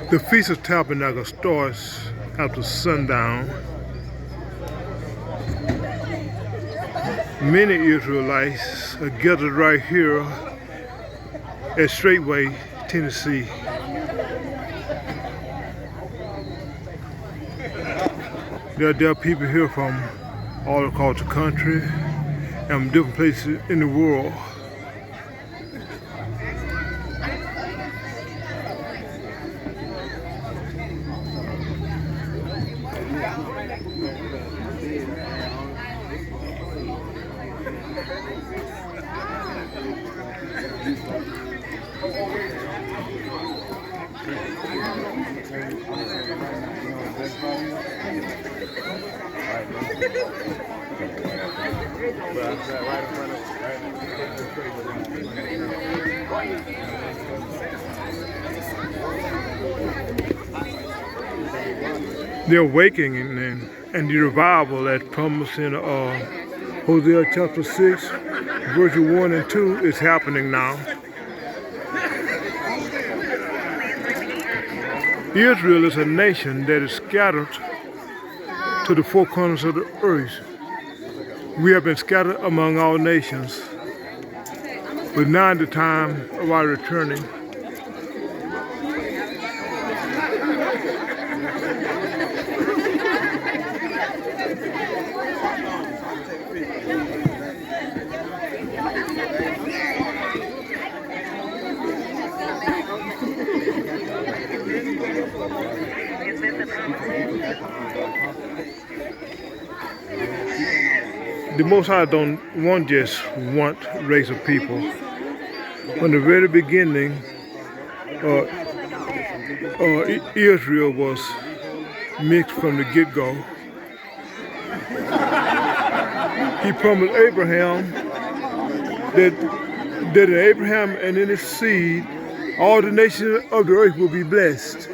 The Feast of Tabernacles starts after sundown. Many Israelites are gathered right here at Straightway, Tennessee. There are people here from all across the country and from different places in the world. The awakening and the revival that promised in Hosea chapter 6, verses 1 and 2 is happening now. Israel is a nation that is scattered to the four corners of the earth. We have been scattered among all nations, but now is the time of our returning. The Most High don't want just one race of people. From the very beginning, Israel was mixed from the get-go. He promised Abraham that in Abraham and in his seed, all the nations of the earth will be blessed.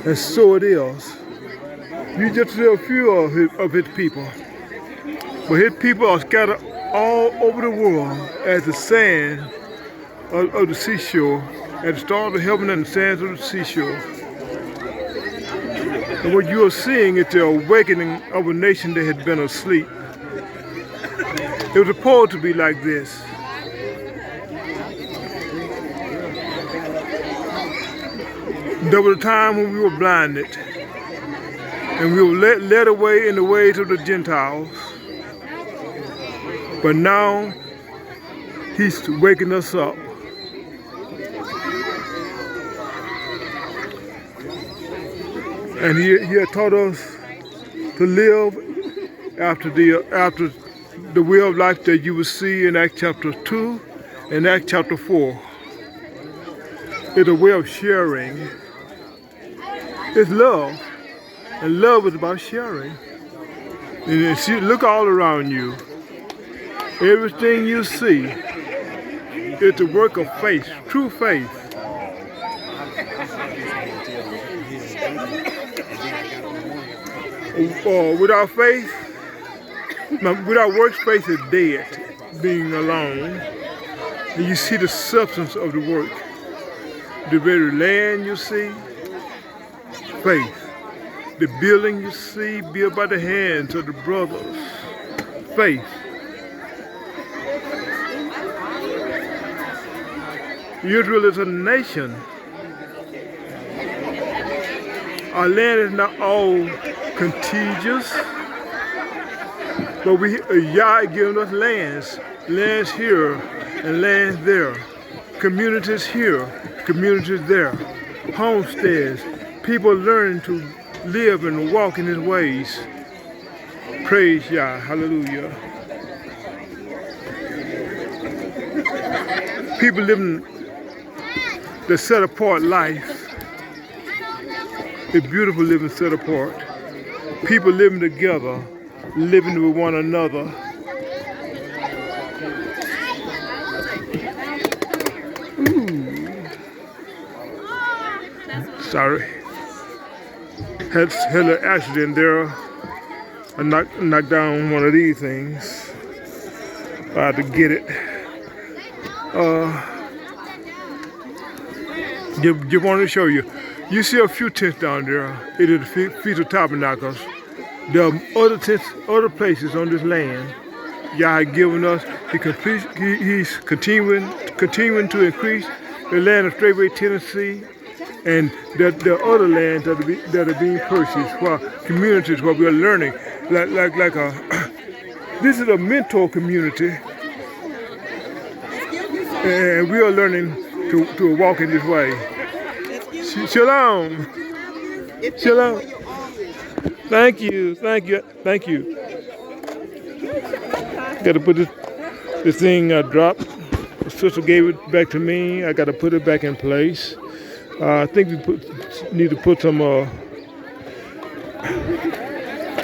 And so it is. You just see a few of his people. But his people are scattered all over the world as the sand of the seashore, as the stars of heaven and the sands of the seashore. And what you are seeing is the awakening of a nation that had been asleep. It was supposed to be like this. There was a time when we were blinded and we were led away in the ways of the Gentiles. But now, he's waking us up. And he had taught us to live after the way of life that you will see in Acts chapter 2 and Acts chapter 4. It's a way of sharing. It's love. And love is about sharing. And see, look all around you. Everything you see is the work of faith, true faith. Without faith, without works, faith is dead, being alone. And you see the substance of the work. The very land you see, faith. The building you see built by the hands of the brothers, faith. Israel is a nation. Our land is not all contiguous, but Yah giving us lands here and lands there, communities here, communities there, homesteads, people learning to live and walk in his ways. Praise Yah, hallelujah. People living the set apart life, a beautiful living set apart. People living together, living with one another. Ooh. Sorry. Had an accident there. I knocked down one of these things. I had to get it. Just wanted to show you. You see a few tents down there. It is the Feast of Tabernacles. There are other tents, other places on this land. Yah has given us. He's continuing to increase the land of Straightway, Tennessee, and the other lands that are being purchased for communities where we are learning. This is a mentor community, and we are learning to walk in this way. Shalom. Shalom. Thank you. Got to put this thing dropped. The sister gave it back to me. I got to put it back in place. I think we need to put some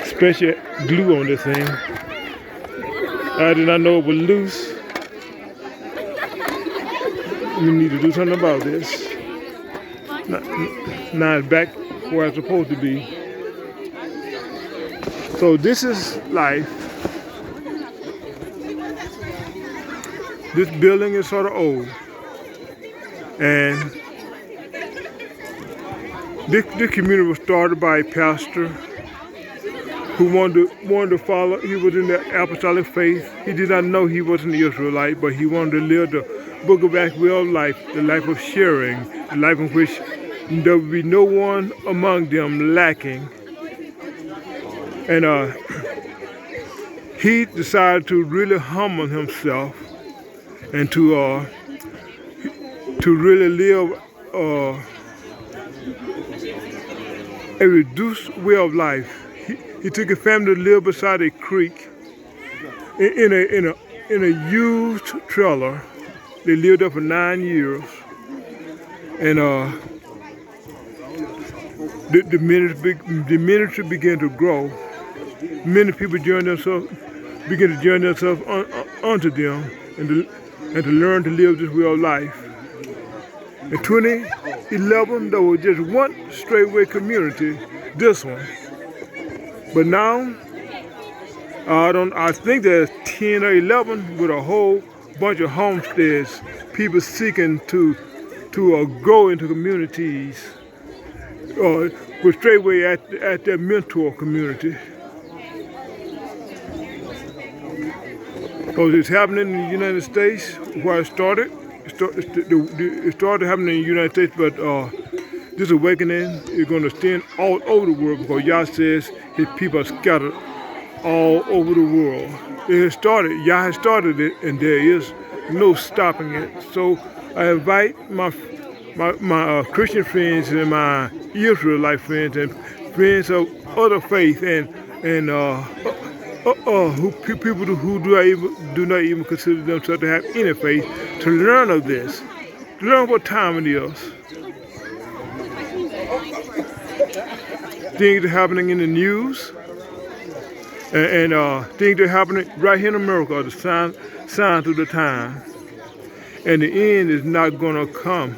special glue on this thing. I did not know it was loose. We need to do something about this. Now it's back where it's supposed to be. So this is life. This building is sort of old. And this community was started by a pastor who wanted to follow. He was in the apostolic faith. He did not know he wasn't an Israelite, but he wanted to live the book of Acts way of life, the life of sharing, the life in which there would be no one among them lacking. And he decided to really humble himself and to really live a reduced way of life. He took a family to live beside a creek in a used trailer. They lived there for 9 years, and the ministry began to grow. Many people began to join themselves onto them, and to learn to live this way of life. In 2011, there was just one Straightway community, this one. But now, I think there's 10 or 11 with a whole bunch of homesteads, people seeking to grow into communities with Straightway at their mentor community. So it's happening in the United States where it started. It started happening in the United States, but this awakening is going to extend all over the world because Yah says his people are scattered all over the world. It has started, Yah has started it, and there is no stopping it. So I invite my Christian friends and my Israelite friends and friends of other faith and people who do not even consider themselves to have any faith to learn of this, to learn what time it is. Things are happening in the news, and things are happening right here in America, the signs of the time. And the end is not going to come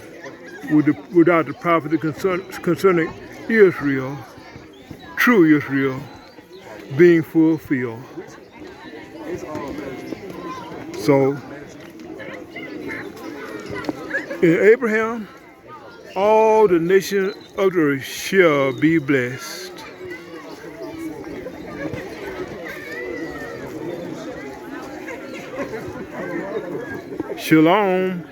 without the prophecy concerning Israel, true Israel, being fulfilled. So, in Abraham, all the nations of the earth shall be blessed. Shalom.